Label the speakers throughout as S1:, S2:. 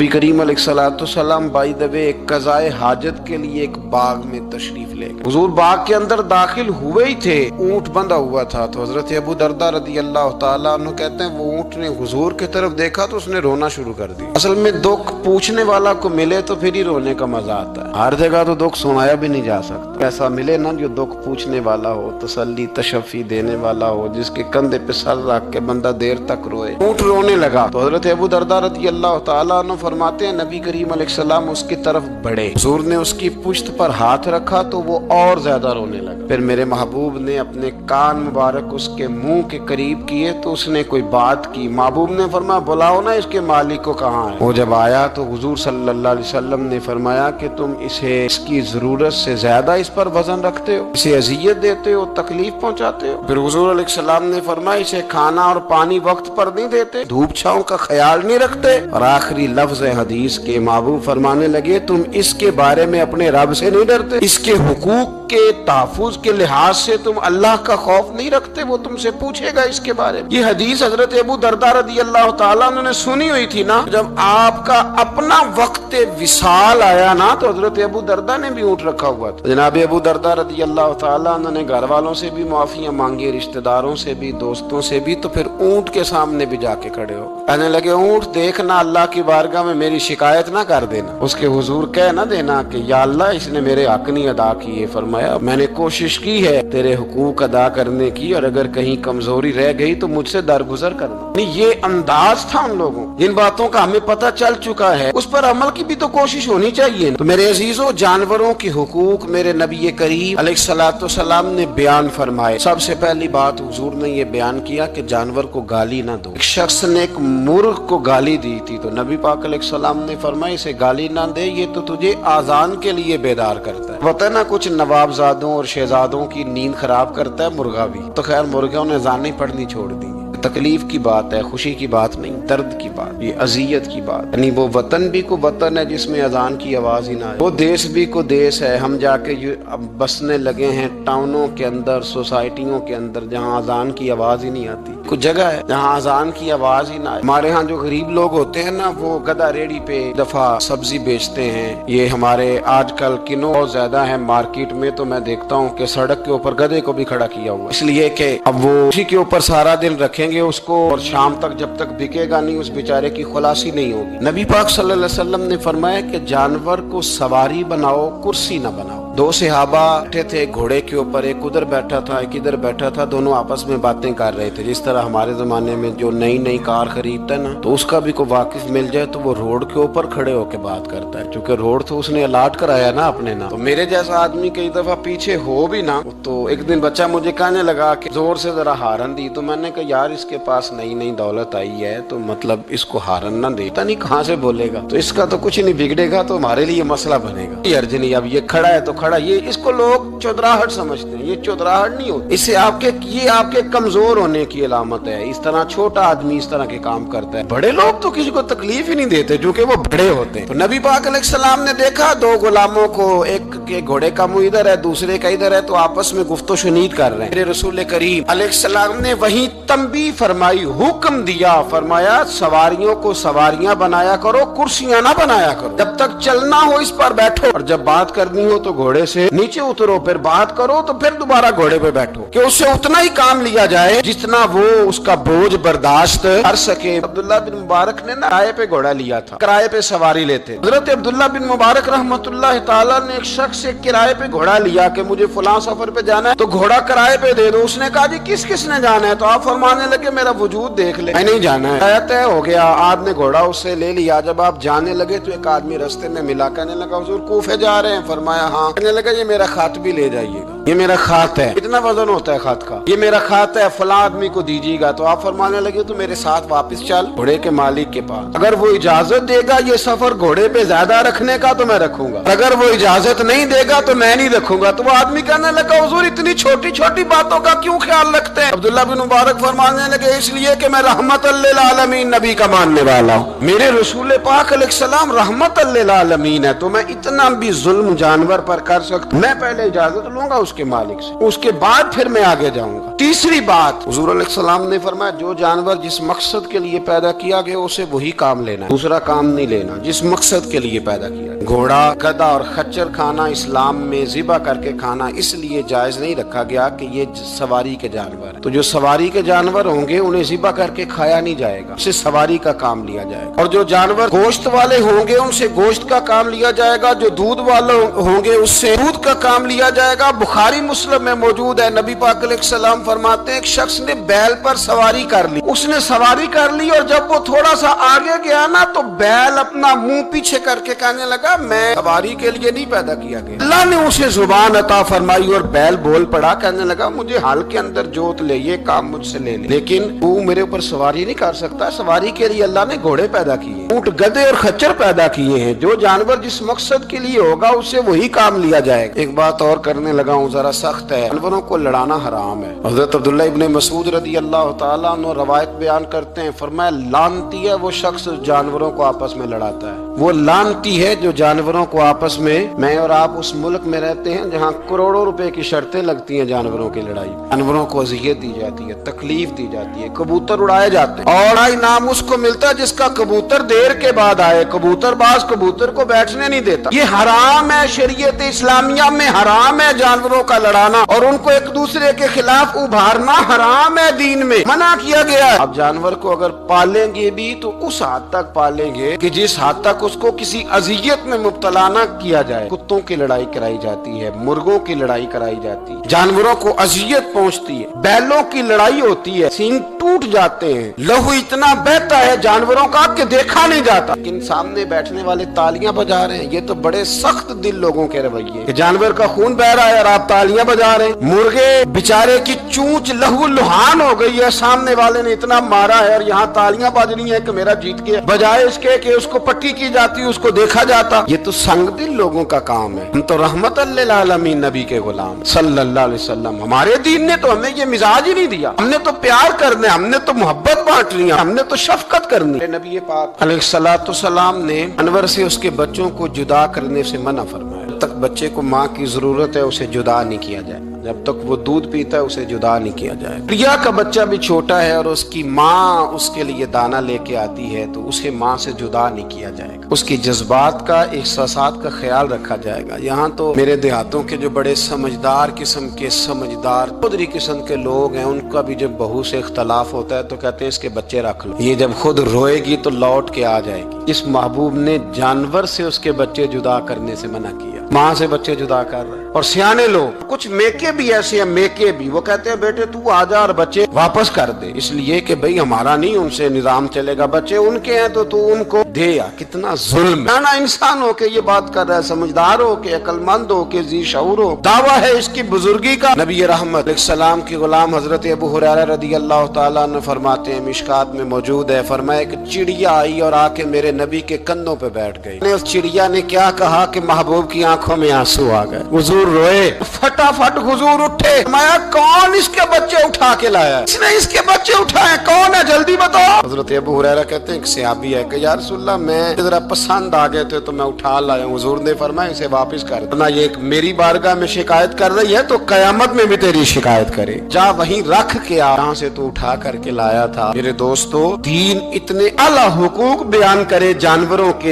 S1: नबी करीम अलैहिस्सलाम by the way एक कज़ाए हाजत के लिए एक बाग में तशरीफ ले गए। हुजूर बाग के अंदर दाखिल हुए ही थे, ऊंट बंधा हुआ था। तो हजरत अबू दरदा रदी अल्लाह तआला अन्हु कहते हैं वो ऊंट ने हुजूर की तरफ देखा तो उसने रोना शुरू कर दिया। असल में दुख पूछने वाला को मिले तो फिर ही रोने का मजा आता है। हर जगह तो दुख सुनाया भी नहीं जा सकता। ऐसा मिले ना जो दुख पूछने वाला हो, तसल्ली तशफ़ी देने वाला हो, जिसके कंधे पे सर रख के बंदा देर तक रोए। ऊंट रोने लगा तो हजरत अबू दरदा रदी अल्लाह तआला अन्हु फरमाते हैं नबी करीम अलैहिस्सलाम उसकी तरफ बढ़े, हुजूर ने उसकी पुश्त पर हाथ रखा तो वो और ज्यादा रोने लगा। फिर मेरे महबूब ने अपने कान मुबारक उसके मुंह के करीब किए तो उसने कोई बात की। महबूब ने फरमाया बुलाओ ना इसके मालिक को कहाँ है। वो जब आया तो हुजूर सल्लल्लाहु अलैहि वसल्लम ने फरमाया कि तुम इसे इसकी जरूरत से ज्यादा इस पर वजन रखते हो, इसे अजियत देते हो, तकलीफ पहुंचाते हो। फिर हुजूर अलैहिस्सलाम ने फरमाया इसे खाना और पानी वक्त पर नहीं देते, धूप छांव का ख्याल नहीं रखते। और आखिरी लफ्ज हदीस के महबूब फरमाने लगे तुम इसके बारे में अपने रब से नहीं डरते, इसके हुकूक के तहफ़्फ़ुज़ के लिहाज से तुम अल्लाह का खौफ नहीं रखते, वो तुमसे पूछेगा इसके बारे में। ये हदीस हजरत अबू दरदा रदी अल्लाह तआला अन्हु ने सुनी हुई थी ना। जब आपका अपना वक्त विसाल आया ना तो हजरत अबू दरदा ने भी ऊँट रखा हुआ था। जनाब अबू दरदा रदी अल्लाह तआला अन्हु ने घर वालों से भी माफियां मांगी, रिश्तेदारों से भी, दोस्तों से भी। तो फिर ऊँट के सामने भी जाके खड़े हो कहने लगे ऊँट देखना अल्लाह की बारगाह में मेरी शिकायत ना कर देना, उसके हुजूर कह ना देना कि या अल्लाह इसने मेरे हक नहीं अदा किए। फरमाया मैंने कोशिश की है तेरे हुकूक अदा करने की और अगर कहीं कमजोरी रह गई तो मुझसे दरगुजर करना। नहीं ये अंदाज था उन लोगों, जिन बातों का हमें पता चल चुका है उस पर अमल की भी तो कोशिश होनी चाहिए। तो मेरे अजीजों जानवरों के हुकूक मेरे नबी करीम अलैहिस्सलाम ने बयान फरमाए। सबसे पहली बात हुजूर ने ये बयान किया कि जानवर को गाली ना दो। एक शख्स ने एक मुर्ग को गाली दी थी तो नबी पाक अलैहिस्सलाम ने फरमाया इसे गाली ना दे, ये तो तुझे आजान के लिए बेदार करता है। पता ना कुछ नवाबजादों और शहजादों की नींद खराब करता है मुर्गा भी। तो खैर मुर्गा ने अजान नहीं पढ़नी छोड़ दी। तकलीफ की बात है, खुशी की बात नहीं, दर्द की बात, ये अजियत की बात। यानी वो वतन भी को वतन है जिसमें अजान की आवाज ही ना आए, वो देश भी को देश है। हम जाके अब बसने लगे हैं टाउनों के अंदर, सोसाइटियों के अंदर जहाँ अजान की आवाज ही नहीं आती। कुछ जगह है जहाँ अजान की आवाज ही ना आए। हमारे यहाँ जो गरीब लोग होते हैं ना वो गधा रेडी पे दफा सब्जी बेचते हैं। ये हमारे आजकल किन्नों बहुत ज्यादा है मार्केट में, तो मैं देखता हूँ कि सड़क के ऊपर गधे को भी खड़ा किया हुआ, इसलिए कि अब वो उसी के ऊपर सारा दिन रखेंगे उसको और शाम तक जब तक बिकेगा नहीं उस बेचारे की खुलासी नहीं होगी। नबी पाक सल्लल्लाहु अलैहि वसल्लम ने फरमाया कि जानवर को सवारी बनाओ, कुर्सी न बनाओ। दो सहाबा बैठे थे घोड़े के ऊपर, एक उधर बैठा था एक इधर बैठा था, दोनों आपस में बातें कर रहे थे। जिस तरह हमारे जमाने में जो नई नई कार खरीदता है ना तो उसका भी कोई वाकिफ मिल जाए तो वो रोड के ऊपर खड़े होकर बात करता है, क्योंकि रोड तो उसने अलाट कराया ना अपने नाम। तो मेरे जैसा आदमी कई दफा पीछे हो भी ना। तो एक दिन बच्चा मुझे कहने लगा कि जोर से जरा हारन दी, तो मैंने कहा यार इसके पास नई नई दौलत आई है तो मतलब इसको हारन ना दे, पता नहीं कहाँ से बोलेगा, तो इसका तो कुछ नहीं बिगड़ेगा तो हमारे लिए मसला बनेगा। ये अर्ज नहीं, अब ये खड़ा है तो खड़ा, ये इसको लोग चौधराहट समझते हैं, ये चौधराहट नहीं होती। इससे ये आपके कमजोर होने की अलामत है। इस तरह छोटा आदमी इस तरह के काम करता है। बड़े लोग तो किसी को तकलीफ ही नहीं देते जो कि वो बड़े होते हैं। तो नबी पाक अलैहिस्सलाम ने देखा दो गुलामों को, एक के घोड़े का मुंह इधर है दूसरे का इधर है, तो आपस में गुफ्तो शुनीद कर रहे हैं। मेरे रसूल करीम अलैहिस्सलाम ने वही तंबीह फरमाई, हुक्म दिया, फरमाया सवारियों को सवारियां बनाया करो, कुर्सियां ना बनाया करो। जब तक चलना हो इस पर बैठो और जब बात करनी हो तो घोड़े से नीचे उतरो, फिर बात करो तो फिर दोबारा घोड़े पे बैठो, कि उससे उतना ही काम लिया जाए जितना वो उसका बोझ बर्दाश्त कर सके। अब्दुल्ला बिन मुबारक ने ना किराए पे घोड़ा लिया था, किराए पे सवारी लेते। हजरत अब्दुल्ला बिन मुबारक रहमतुल्लाह ताला ने एक शख्स से किराए पे घोड़ा लिया कि मुझे फलां सफर पे जाना है तो घोड़ा किराए पे दे दो। उसने कहा जी किस किसने जाना है? तो आप फरमाने लगे मेरा वजूद देख ले, मैं नहीं जाना है। तय हो गया, आपने घोड़ा उससे ले लिया। जब आप जाने लगे तो एक आदमी रास्ते में मिला, कहने लगा हुजूर कूफे जा रहे हैं? फरमाया हाँ। कहने लगा ये मेरा खात भी ले जाइएगा, ये मेरा खात है, इतना वजन होता है खात का, ये मेरा खात है, फला आदमी को दीजिएगा। तो आप फरमाने लगे तो मेरे साथ वापस चल घोड़े के मालिक के पास, अगर वो इजाजत देगा ये सफर घोड़े पे ज्यादा रखने का तो मैं रखूंगा, अगर वो इजाजत नहीं देगा तो मैं नहीं रखूंगा। तो वो आदमी कहने लगा हुजूर इतनी छोटी छोटी बातों का क्यों ख्याल रखते हैं? अब्दुल्ला बिन मुबारक फरमाने लगे इसलिए कि मैं रहमतल लिल आलमीन नबी का मानने वाला हूँ, मेरे रसूल पाक अलैहिस्सलाम रहमतल लिल आलमीन है, तो मैं इतना भी जुल्म जानवर पर कर सकता, मैं पहले इजाजत लूंगा उसके उसके मालिक से, उसके बाद फिर मैं आगे जाऊंगा। तीसरी बात हुजूर अलैहिस्सलाम ने फरमाया जो जानवर जिस मकसद के लिए पैदा किया गया उसे वही काम लेना, दूसरा काम नहीं लेना जिस मकसद के लिए पैदा किया। घोड़ा, गधा और खच्चर खाना इस्लाम में ज़िबा करके खाना इसलिए जायज नहीं रखा गया कि ये सवारी के जानवर, तो जो सवारी के जानवर होंगे उन्हें ज़िबा करके खाया नहीं जाएगा, उससे सवारी का काम लिया जाएगा। और जो जानवर गोश्त वाले होंगे उनसे गोश्त का काम लिया जाएगा, जो दूध वाले होंगे उससे दूध का काम लिया जाएगा। बुखारी मुस्लिम में मौजूद है, नबी पाक अलैहिस्सलाम फरमाते हैं एक शख्स ने बैल पर सवारी कर ली, उसने सवारी कर ली और जब वो थोड़ा सा आगे गया ना तो बैल अपना मुंह पीछे करके कहने लगा मैं सवारी के लिए नहीं पैदा किया गया। अल्लाह ने उसे जुबान अता फरमाई और बैल बोल पड़ा, कहने लगा मुझे हल के अंदर जोत ले, ये काम मुझसे ले, लेकिन तू मेरे ऊपर सवारी नहीं कर सकता। सवारी के लिए अल्लाह ने घोड़े पैदा किए, ऊंट, गधे और खच्चर पैदा किए हैं। जो जानवर जिस मकसद के लिए होगा उससे वही काम लिया जाएगा। एक बात और करने लगा हूँ, जरा सख्त है, जानवरों को लड़ाना हराम है। हज़रत अब्दुल्लाह इब्न मसूद रदी अल्लाह तआला अन्हु रवायत बयान करते हैं, फरमाया लानती है वो शख्स जानवरों को आपस में लड़ाता है, वो लानती है जो जानवरों को आपस में। मैं और आप उस मुल्क में रहते हैं जहाँ करोड़ों रुपए की शर्तें लगती हैं जानवरों की लड़ाई, जानवरों को अज़ियत दी जाती है, तकलीफ दी जाती है, कबूतर उड़ाए जाते हैं और इनाम उसको मिलता है जिसका कबूतर देर के बाद आए। कबूतरबाज कबूतर को बैठने नहीं देता। ये हराम है, शरीयत इस्लामिया में हराम है जानवरों का लड़ाना और उनको एक दूसरे के खिलाफ उभारना हराम है, दीन में मना किया गया है। अब जानवर को अगर पालेंगे भी तो उस हद तक पालेंगे कि जिस हद तक उसको किसी अजियत में मुब्तला न किया जाए। कुत्तों की लड़ाई कराई जाती है, मुर्गों की लड़ाई कराई जाती है, जानवरों को अजियत पहुंचती है, बैलों की लड़ाई होती है, सींग टूट जाते हैं, लहू इतना बहता है जानवरों का कि देखा नहीं जाता, लेकिन सामने बैठने वाले तालियां बजा रहे हैं। ये तो बड़े सख्त दिल लोगों के रवैये कि जानवर का खून बह रहा है और आप तालियां बजा रहे हैं। मुर्गे बेचारे की चूंच लहू लुहान हो गई है, सामने वाले ने इतना मारा है और यहाँ तालियां बज रही है कि मेरा जीत गया, बजाय इसके कि उसको पट्टी की जाती, उसको देखा जाता। ये तो संग दिल लोगों का काम है। हम तो रहमतल लिल आलमीन नबी के गुलाम सल्लल्लाहु अलैहि वसल्लम, हमारे दीन ने तो हमें ये मिजाज ही नहीं दिया। हमने तो प्यार करने, हमने तो मोहब्बत बांटनी, हमने तो शफकत करनी। नबी पाक अलैहिस्सलातु सलाम ने जानवर से उसके बच्चों को जुदा करने से मना फरमाया। जब तक बच्चे को माँ की जरूरत है उसे जुदा नहीं किया जाए, जब तक वो दूध पीता है उसे जुदा नहीं किया जाए। प्रिया का बच्चा भी छोटा है और उसकी माँ उसके लिए दाना लेके आती है तो उसे माँ से जुदा नहीं किया जाएगा, उसकी जज्बात का, एहसासात का ख्याल रखा जाएगा। यहाँ तो मेरे देहातों के जो बड़े समझदार किस्म के, समझदार चौधरी किस्म के लोग हैं, उनका भी जब बहू से इख्तलाफ होता है तो कहते हैं इसके बच्चे रख लो, ये जब खुद रोएगी तो लौट के आ जाएगी। इस महबूब ने जानवर से उसके बच्चे जुदा करने से मना किया, माँ से बच्चे जुदा कर रहे हैं। और सियाने लोग, कुछ मेके भी ऐसे हैं, मेके भी, वो कहते हैं बेटे तू आजा और बच्चे वापस कर दे, इसलिए कि भाई हमारा नहीं उनसे निजाम चलेगा, बच्चे उनके हैं तो तू उनको दे। या कितना जुल्म है ना। इंसान हो के ये बात कर रहा है, समझदार हो के, अक्लमंद हो के, जी शऊर हो, दावा है इसकी बुजुर्गी का। नबी रहमत अलैहिस्सलाम के गुलाम हजरत अबू हुरैरा रदी अल्लाह तआला अन्हु फरमाते हैं, मिशकात में मौजूद है, फरमाया एक चिड़िया आई और आके मेरे नबी के कंधों पे बैठ गई। उस चिड़िया ने क्या कहा कि महबूब की आंखों में आंसू आ गए, हुजूर रोए, फटाफट हुजूर उठे, मैं कौन इसके बच्चे उठा के लाया, इसने इसके बच्चे उठाए, कौन है जल्दी बताओ। हजरत अबू हुरैरा कहते हैं एक सहाबी है कि या रसूलल्लाह मैं जरा पसंद आ गए थे तो मैं उठा लाया। हुजूर ने फरमाया इसे वापस कर देना, ये मेरी बारगाह में शिकायत कर रही है तो कयामत में भी तेरी शिकायत करे, जा वहीं रख के आ जहाँ से तू उठा करके लाया था। मेरे दोस्तों, दीन इतने आला हुकूक बयान करे जानवरों के,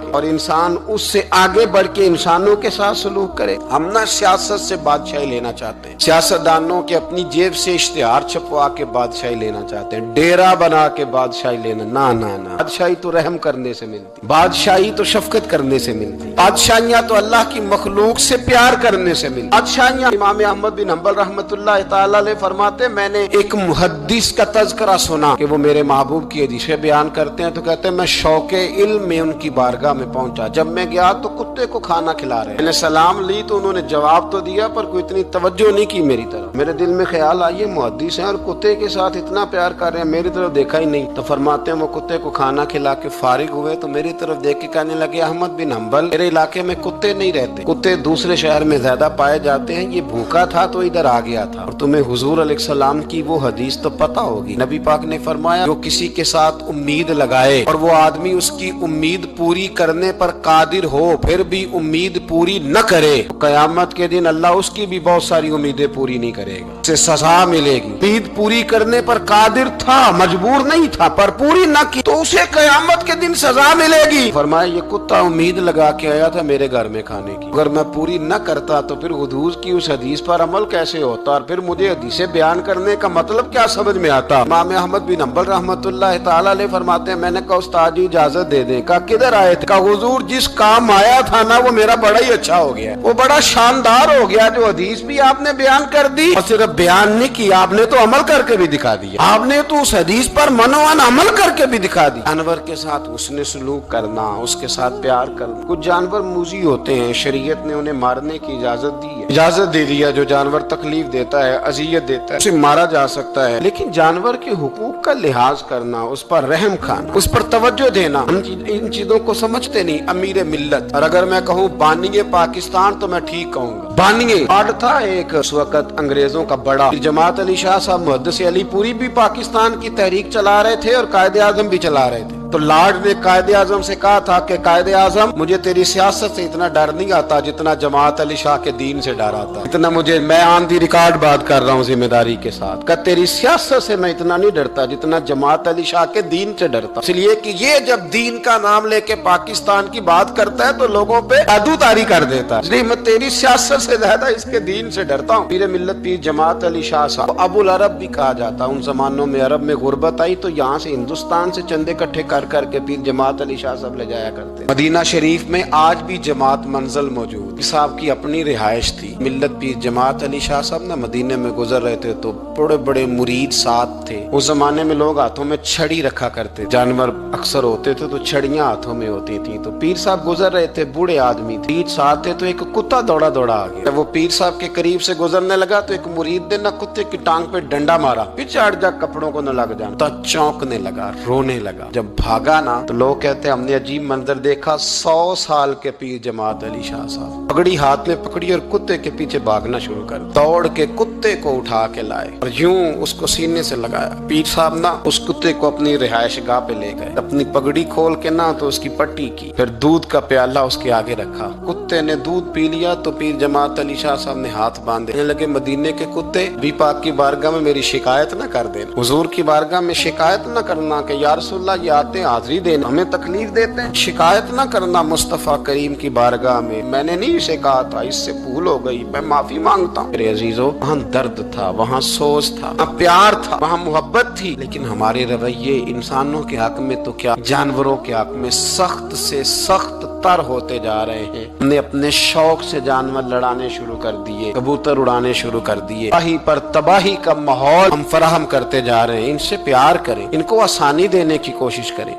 S1: और इंसान उससे आगे बढ़ के इंसानों के साथ सलूक करे। हम ना सियासत से बादशाही लेना चाहते हैं, सियासतदानों के अपनी जेब से इश्तिहार छपवा के बादशाही लेना चाहते हैं, डेरा बना के बादशाही लेना, ना ना ना। बादशाही तो रहम करने से मिलती, बादशाही तो शफकत करने से मिलती, बादशाहियां तो अल्लाह की मखलूक से प्यार करने से मिलती। बादशाहियां, इमाम अहमद बिन हंबल रहमतुल्लाह तआला अलैह फरमाते, मैंने एक मुहद्दिस का तज़किरा सुना कि वो मेरे महबूब की हदीसें बयान करते हैं तो कहते हैं मैं शौके इल्म में उनकी बारगाह में पहुंचा, जब मैं गया तो कुत्ते को खाना खिला रहे, मैंने सलाम ली तो उन्होंने जवाब तो दिया पर कोई इतनी तवज्जो नहीं की मेरी तरफ। मेरे दिल में ख्याल आया मुहद्दिस हैं और कुत्ते के साथ इतना प्यार कर रहे हैं, मेरी तरफ देखा ही नहीं। तो फरमाते हैं वो कुत्ते को खाना खिला के फारिग हुए तो मेरी तरफ देख के कहने लगे, अहमद बिन हंबल, मेरे इलाके में कुत्ते नहीं रहते, कुत्ते दूसरे शहर में ज्यादा पाए जाते हैं, ये भूखा था तो इधर आ गया था। और तुम्हें हुजूर अलैहिस्सलाम की वो हदीस तो पता होगी, नबी पाक ने फरमाया जो किसी के साथ उम्मीद लगाए और वो आदमी उसकी उम्मीद पूरी करने पर कादिर हो, फिर भी उम्मीद पूरी न करे तो कयामत के दिन अल्लाह उसकी भी बहुत सारी उम्मीदें पूरी नहीं करेगा, उसे सजा मिलेगी। उम्मीद पूरी करने पर कादिर था, मजबूर नहीं था, पर पूरी न की तो उसे कयामत के दिन सजा मिलेगी। फरमाया ये कुत्ता उम्मीद लगा के आया था मेरे घर में खाने की, अगर मैं पूरी न करता तो फिर हुजूर की उस हदीस पर अमल कैसे होता, और फिर मुझे हदीसें बयान करने का मतलब क्या समझ में आता। इमाम अहमद बिन हंबल रहमतुल्लाह तआला अलैह फरमाते हैं, मैंने कहा उस्ताद जी इजाजत दे दें। कहा किधर आए थे? कहा हुजूर जिस काम आया था ना वो मेरा बड़ा ही अच्छा हो गया, वो बड़ा शानदार हो गया, जो हदीस भी आपने बयान कर दी और सिर्फ बयान नहीं किया, आपने तो अमल करके भी दिखा दिया, आपने तो उस हदीस पर मनोवन अमल करके भी दिखा दिया। जानवर के साथ उसने सलूक करना, उसके साथ प्यार करना। कुछ जानवर मूजी होते हैं, शरीयत ने उन्हें मारने की इजाजत दी है, इजाजत दे दिया। जो जानवर तकलीफ देता है, अजियत देता है, उसे मारा जा सकता है, लेकिन जानवर के हुकूक का लिहाज करना, उस पर रहम खाना, उस पर तवज्जो देना, हम इन चीजों को समझते नहीं। अमीर मिल्लत, और अगर मैं कहूँ बानिए पाकिस्तान तो मैं ठीक कहूँगा। बानिए आड़ था एक उस वक्त अंग्रेजों का बड़ा, जमात अली शाह साहब मुहद्दिस अली पूरी भी पाकिस्तान की तहरीक चला रहे थे और कायदे आजम भी चला रहे थे। तो लॉर्ड ने कायदे आजम से कहा था कि कायदे आजम मुझे तेरी सियासत से इतना डर नहीं आता जितना जमात अली शाह के दीन से डर आता, इतना मुझे, मैं ऑन दी रिकॉर्ड बात कर रहा हूँ जिम्मेदारी के साथ, कि तेरी सियासत से मैं इतना नहीं डरता जितना जमात अली शाह के दीन से डरता। इसलिए कि ये जब दीन का नाम लेके पाकिस्तान की बात करता है तो लोगों पे जादूतारी कर देता है, इसलिए मैं तेरी सियासत से ज्यादा इसके दीन से डरता हूँ। पीर मिल्लत पीर जमात अली शाह साहब, अबुल अरब भी कहा जाता। उन जमानों में अरब में गुर्बत आई तो यहाँ से हिंदुस्तान से चंदे इकट्ठे कर करके पीर जमात अली शाह साहब ले जाया करते। मदीना शरीफ में आज भी जमात मंजिल मौजूद, साहब की अपनी रिहाइश थी। मिल्लत पीर जमात अली शाह साहब ना मदीने में गुजर रहे थे तो बड़े बड़े मुरीद साथ थे। उस जमाने में लोग हाथों में छड़ी रखा करते, जानवर अक्सर होते थे तो छड़ियां हाथों में होती थी। तो पीर साहब गुजर रहे थे, बूढ़े आदमी थे, साथ थे, तो एक कुत्ता दौड़ा दौड़ा आ गया। वो पीर साहब के करीब से गुजरने लगा तो एक मुरीद ने ना कुत्ते की टांग पे डंडा मारा, पीछे हट जा, कपड़ों को न लग जाना। तो चौंकने लगा, रोने लगा। जब भागा ना तो लोग कहते हमने अजीब मंजर देखा। 100 साल के पीर जमात अली शाह साहब पगड़ी हाथ में पकड़ी और कुत्ते के पीछे भागना शुरू कर, दौड़ के कुत्ते को उठा के लाए और यूं उसको सीने से लगाया। पीर साहब ना उस कुत्ते को अपनी रिहाइश गाह पे ले गए, अपनी पगड़ी खोल के ना तो उसकी पट्टी की, फिर दूध का प्याला उसके आगे रखा। कुत्ते ने दूध पी लिया तो पीर जमात अली शाह साहब ने हाथ बांधे लगे, मदीने के कुत्ते भी पाक की बारगाह में मेरी शिकायत न कर देना, हुजूर की बारगाह में शिकायत न करना कि या रसूलल्लाह ये आते हाजिरी देना, हमें तकलीफ देते हैं, शिकायत न करना मुस्तफा करीम की बारगाह में, मैंने नहीं इसे कहा था, इससे भूल हो गई, मैं माफी मांगता हूँ। मेरे अजीजों, वहाँ दर्द था, वहाँ सोच था, वहाँ प्यार था, वहाँ मोहब्बत थी, लेकिन हमारे रवैये इंसानों के हक में तो क्या जानवरों के हक में सख्त से सख्त तर होते जा रहे हैं। हमने अपने शौक से जानवर लड़ाने शुरू कर दिए, कबूतर उड़ाने शुरू कर दिए, तबाही पर तबाही का माहौल हम फराहम करते जा रहे हैं। इनसे प्यार करें, इनको आसानी देने की कोशिश करें।